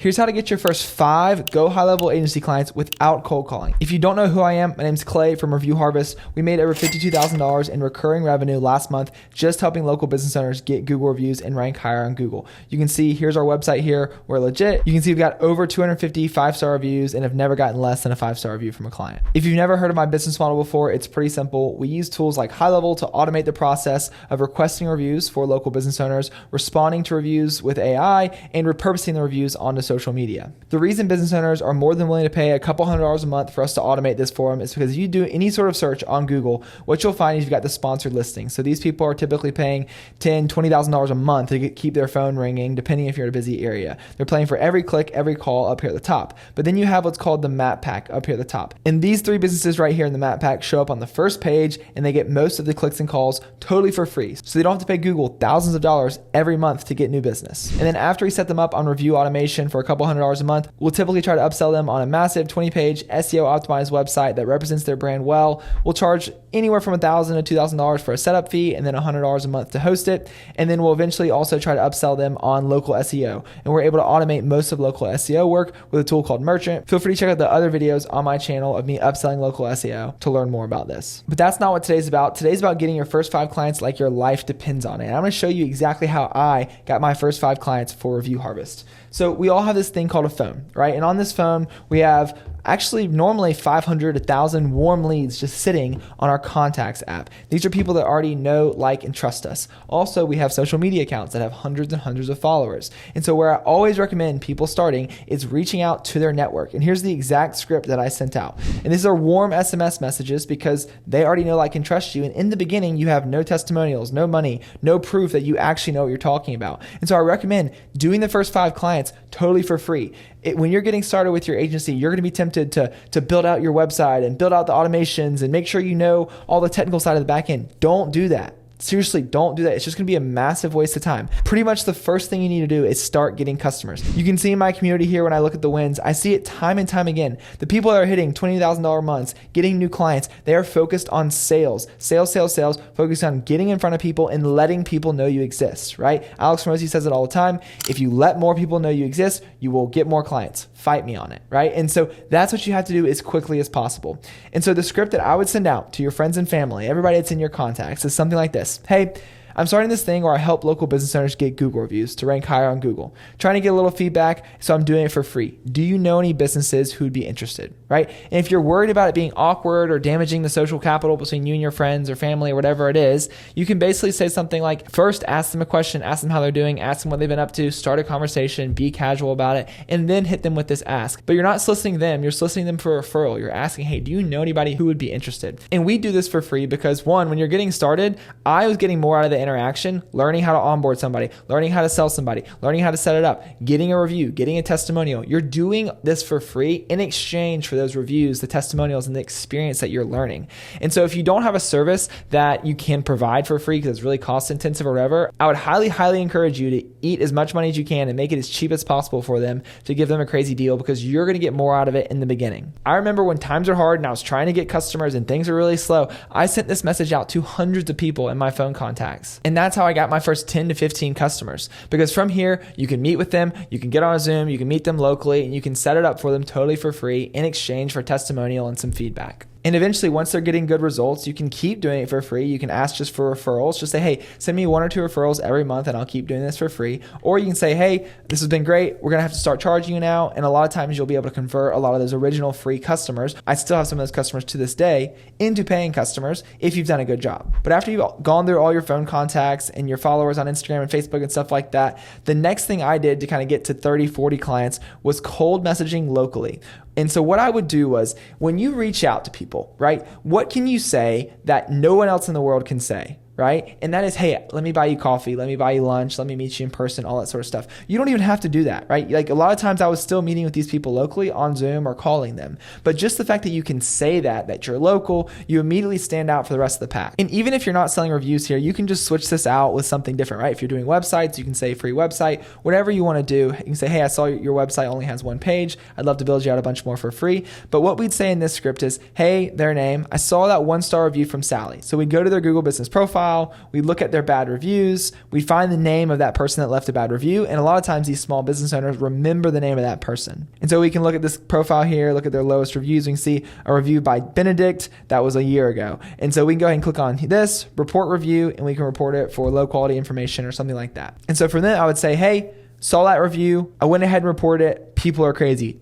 Here's how to get your first 5 GoHighLevel agency clients without cold calling. If you don't know who I am, my name's Clay from Review Harvest. We made over $52,000 in recurring revenue last month just helping local business owners get Google reviews and rank higher on Google. You can see here's our website here. We're legit. You can see we've got over 250 5-star reviews and have never gotten less than a 5-star review from a client. If you've never heard of my business model before, it's pretty simple. We use tools like HighLevel to automate the process of requesting reviews for local business owners, responding to reviews with AI, and repurposing the reviews onto social media. The reason business owners are more than willing to pay a couple $100 a month for us to automate this for them is because if you do any sort of search on Google, what you'll find is you've got the sponsored listing. So these people are typically paying $10,000, $20,000 a month to keep their phone ringing, depending if you're in a busy area. They're paying for every click, every call up here at the top. But then you have what's called the map pack up here at the top. And these 3 businesses right here in the map pack show up on the first page and they get most of the clicks and calls totally for free. So they don't have to pay Google thousands of dollars every month to get new business. And then after we set them up on review automation for a couple $100 a month, we'll typically try to upsell them on a massive 20-page SEO optimized website that represents their brand well. We'll charge anywhere from $1,000 to $2,000 for a setup fee and then $100 a month to host it. And then we'll eventually also try to upsell them on local SEO. And we're able to automate most of local SEO work with a tool called Merchant. Feel free to check out the other videos on my channel of me upselling local SEO to learn more about this. But that's not what today's about. Today's about getting your first 5 clients like your life depends on it. And I'm going to show you exactly how I got my first 5 clients for Review Harvest. So we all have this thing called a phone, right? And on this phone, we have actually normally 500, 1,000 warm leads just sitting on our contacts app. These are people that already know, like, and trust us. Also, we have social media accounts that have hundreds and hundreds of followers. And so where I always recommend people starting is reaching out to their network. And here's the exact script that I sent out. And these are warm SMS messages because they already know, like, and trust you. And in the beginning, you have no testimonials, no money, no proof that you actually know what you're talking about. And so I recommend doing the first 5 clients totally for free. When you're getting started with your agency, you're going to be tempted to build out your website and build out the automations and make sure you know all the technical side of the back end. Don't do that. Seriously, don't do that. It's just going to be a massive waste of time. Pretty much the first thing you need to do is start getting customers. You can see in my community here when I look at the wins, I see it time and time again. The people that are hitting $20,000 months, getting new clients, they are focused on sales, focused on getting in front of people and letting people know you exist, right? Alex Mosey says it all the time. If you let more people know you exist, you will get more clients. Fight me on it, right? And so that's what you have to do as quickly as possible. And so the script that I would send out to your friends and family, everybody that's in your contacts, is something like this. Hey, I'm starting this thing where I help local business owners get Google reviews to rank higher on Google. Trying to get a little feedback, so I'm doing it for free. Do you know any businesses who'd be interested, right? And if you're worried about it being awkward or damaging the social capital between you and your friends or family or whatever it is, you can basically say something like, first, ask them a question, ask them how they're doing, ask them what they've been up to, start a conversation, be casual about it, and then hit them with this ask. But you're not soliciting them, you're soliciting them for a referral. You're asking, hey, do you know anybody who would be interested? And we do this for free because, one, when you're getting started, I was getting more out of the interaction, learning how to onboard somebody, learning how to sell somebody, learning how to set it up, getting a review, getting a testimonial. You're doing this for free in exchange for those reviews, the testimonials, and the experience that you're learning. And so if you don't have a service that you can provide for free because it's really cost intensive or whatever, I would highly encourage you to eat as much money as you can and make it as cheap as possible for them to give them a crazy deal because you're going to get more out of it in the beginning. I remember when times are hard and I was trying to get customers and things are really slow, I sent this message out to hundreds of people in my phone contacts. And that's how I got my first 10 to 15 customers. Because from here, you can meet with them, you can get on a Zoom, you can meet them locally, and you can set it up for them totally for free in exchange for testimonial and some feedback. And eventually, once they're getting good results, you can keep doing it for free. You can ask just for referrals. Just say, hey, send me 1 or 2 referrals every month and I'll keep doing this for free. Or you can say, hey, this has been great. We're going to have to start charging you now. And a lot of times you'll be able to convert a lot of those original free customers. I still have some of those customers to this day into paying customers if you've done a good job. But after you've gone through all your phone contacts and your followers on Instagram and Facebook and stuff like that, the next thing I did to kind of get to 30, 40 clients was cold messaging locally. And so what I would do was when you reach out to people, right, what can you say that no one else in the world can say? Right? And that is, hey, let me buy you coffee. Let me buy you lunch. Let me meet you in person, all that sort of stuff. You don't even have to do that, right? Like a lot of times I was still meeting with these people locally on Zoom or calling them. But just the fact that you can say that you're local, you immediately stand out for the rest of the pack. And even if you're not selling reviews here, you can just switch this out with something different, right? If you're doing websites, you can say free website, whatever you want to do. You can say, hey, I saw your website only has 1 page. I'd love to build you out a bunch more for free. But what we'd say in this script is, hey, their name, I saw that 1-star review from Sally. So we'd go to their Google business profile. profile, we look at their bad reviews, we find the name of that person that left a bad review, and a lot of times these small business owners remember the name of that person. And so we can look at this profile here, look at their lowest reviews. We can see a review by Benedict that was a year ago. And so we can go ahead and click on this, report review, and we can report it for low quality information or something like that. And so from then I would say, hey, saw that review, I went ahead and reported it, people are crazy, ...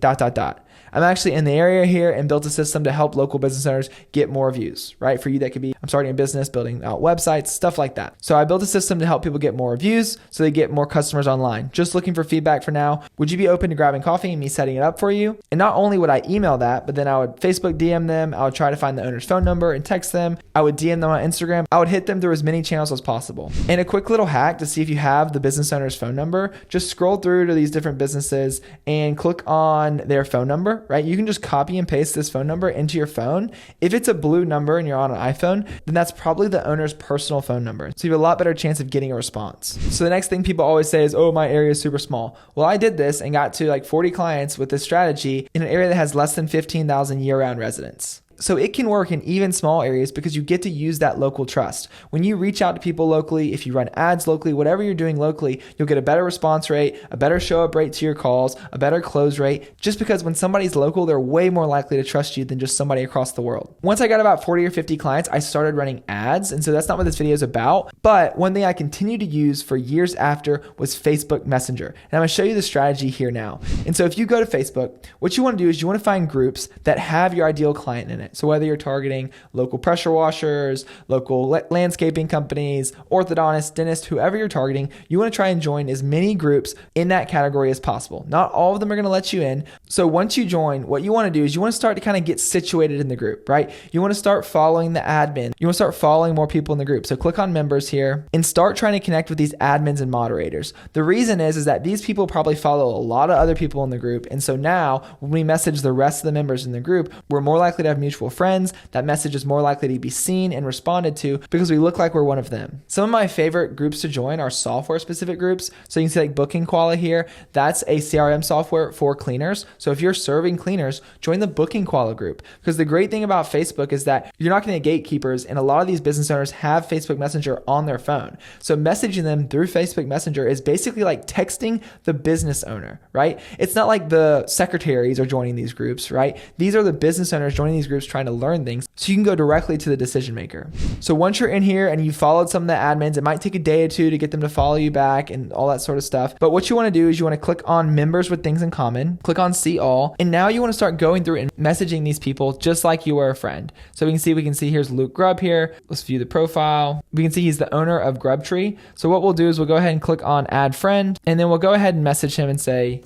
I'm actually in the area here and built a system to help local business owners get more views, right? For you, that could be, I'm starting a business, building out websites, stuff like that. So I built a system to help people get more reviews so they get more customers online. Just looking for feedback for now. Would you be open to grabbing coffee and me setting it up for you? And not only would I email that, but then I would Facebook DM them. I would try to find the owner's phone number and text them. I would DM them on Instagram. I would hit them through as many channels as possible. And a quick little hack to see if you have the business owner's phone number, just scroll through to these different businesses and click on their phone number, right? You can just copy and paste this phone number into your phone. If it's a blue number and you're on an iPhone, then that's probably the owner's personal phone number. So you have a lot better chance of getting a response. So the next thing people always say is, oh, my area is super small. Well, I did this and got to like 40 clients with this strategy in an area that has less than 15,000 year-round residents. So it can work in even small areas because you get to use that local trust. When you reach out to people locally, if you run ads locally, whatever you're doing locally, you'll get a better response rate, a better show up rate to your calls, a better close rate, just because when somebody's local, they're way more likely to trust you than just somebody across the world. Once I got about 40 or 50 clients, I started running ads. And so that's not what this video is about. But one thing I continued to use for years after was Facebook Messenger. And I'm going to show you the strategy here now. And so if you go to Facebook, what you want to do is you want to find groups that have your ideal client in it. So whether you're targeting local pressure washers, local landscaping companies, orthodontists, dentists, whoever you're targeting, you want to try and join as many groups in that category as possible. Not all of them are going to let you in. So once you join, what you want to do is you want to start to kind of get situated in the group, right? You want to start following the admin. You want to start following more people in the group. So click on members here and start trying to connect with these admins and moderators. The reason is that these people probably follow a lot of other people in the group. And so now when we message the rest of the members in the group, we're more likely to have mutual friends. That message is more likely to be seen and responded to because we look like we're one of them. Some of my favorite groups to join are software specific groups. So you can see like Booking Quality here. That's a CRM software for cleaners. So if you're serving cleaners, join the Booking Quality group, because the great thing about Facebook is that you're not going to get gatekeepers, and a lot of these business owners have Facebook Messenger on their phone. So messaging them through Facebook Messenger is basically like texting the business owner, right? It's not like the secretaries are joining these groups, right? These are the business owners joining these groups trying to learn things, so you can go directly to the decision maker. So once you're in here and you followed some of the admins, it might take a day or two to get them to follow you back and all that sort of stuff. But what you want to do is you want to click on members with things in common, click on see all, and now you want to start going through and messaging these people just like you were a friend. So we can see here's Luke Grubb here. Let's view the profile. We can see he's the owner of Grubtree. So what we'll do is we'll go ahead and click on add friend, and then we'll go ahead and message him and say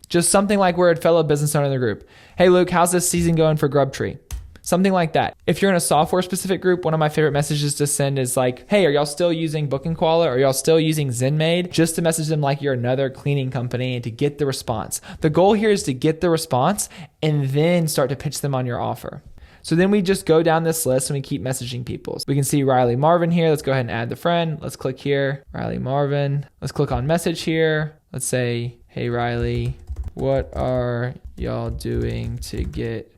just something like we're a fellow business owner in the group. Hey Luke, how's this season going for Grubtree? Something like that. If you're in a software specific group, one of my favorite messages to send is like, hey, are y'all still using Booking Quality? Are y'all still using ZenMaid? Just to message them like you're another cleaning company and to get the response. The goal here is to get the response and then start to pitch them on your offer. So then we just go down this list and we keep messaging people. So we can see Riley Marvin here. Let's go ahead and add the friend. Let's click here, Riley Marvin. Let's click on message here. Let's say, hey Riley, what are y'all doing to get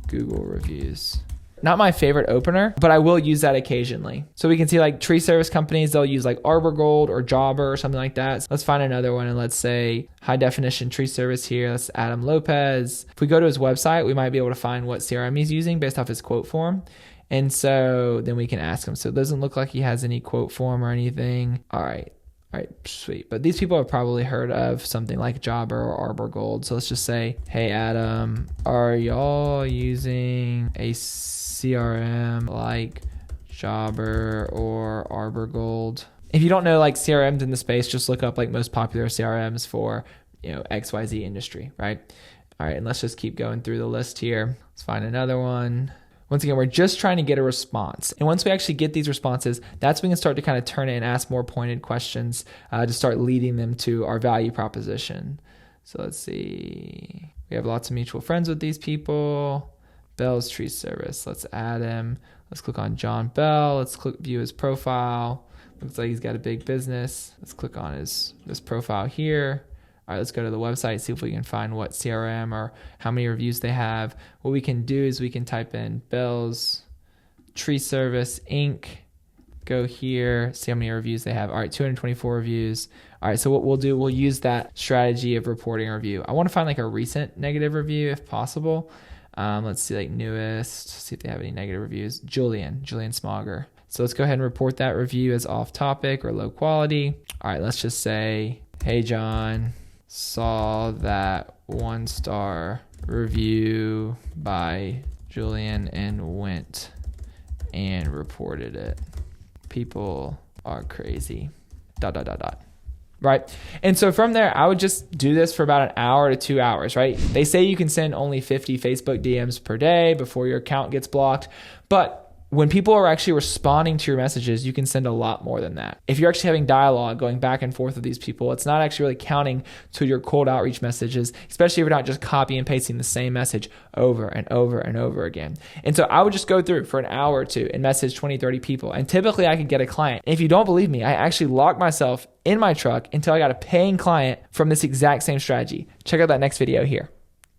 Google reviews? Not my favorite opener, but I will use that occasionally. So we can see like tree service companies, they'll use like Arbor Gold or Jobber or something like that. So let's find another one and let's say high definition tree service here. Let's Adam Lopez. If we go to his website, we might be able to find what CRM he's using based off his quote form. And so then we can ask him. So it doesn't look like he has any quote form or anything. All right, sweet. But these people have probably heard of something like Jobber or Arbor Gold. So let's just say, hey, Adam, are y'all using a CRM like Jobber or Arbor Gold? If you don't know like CRMs in the space, just look up like most popular CRMs for, XYZ industry, right? All right, and let's just keep going through the list here. Let's find another one. Once again, we're just trying to get a response. And once we actually get these responses, that's when we can start to kind of turn it and ask more pointed questions to start leading them to our value proposition. So let's see. We have lots of mutual friends with these people. Bell's Tree Service. Let's add him. Let's click on John Bell. Let's view his profile. Looks like he's got a big business. Let's click on this profile here. All right, let's go to the website, see if we can find what CRM or how many reviews they have. What we can do is we can type in Bell's Tree Service Inc. Go here, see how many reviews they have. All right, 224 reviews. All right, so what we'll do, we'll use that strategy of reporting a review. I want to find like a recent negative review if possible. Let's see, like newest, see if they have any negative reviews. Julian Smager. So let's go ahead and report that review as off topic or low quality. All right, let's just say, hey John, saw that 1-star review by Julian and went and reported it. People are crazy. ... Right? And so from there, I would just do this for about an hour to 2 hours, right? They say you can send only 50 Facebook DMs per day before your account gets blocked. But when people are actually responding to your messages, you can send a lot more than that. If you're actually having dialogue going back and forth with these people, it's not actually really counting to your cold outreach messages, especially if you're not just copy and pasting the same message over and over and over again. And so I would just go through for an hour or two and message 20, 30 people. And typically I could get a client. And if you don't believe me, I actually locked myself in my truck until I got a paying client from this exact same strategy. Check out that next video here.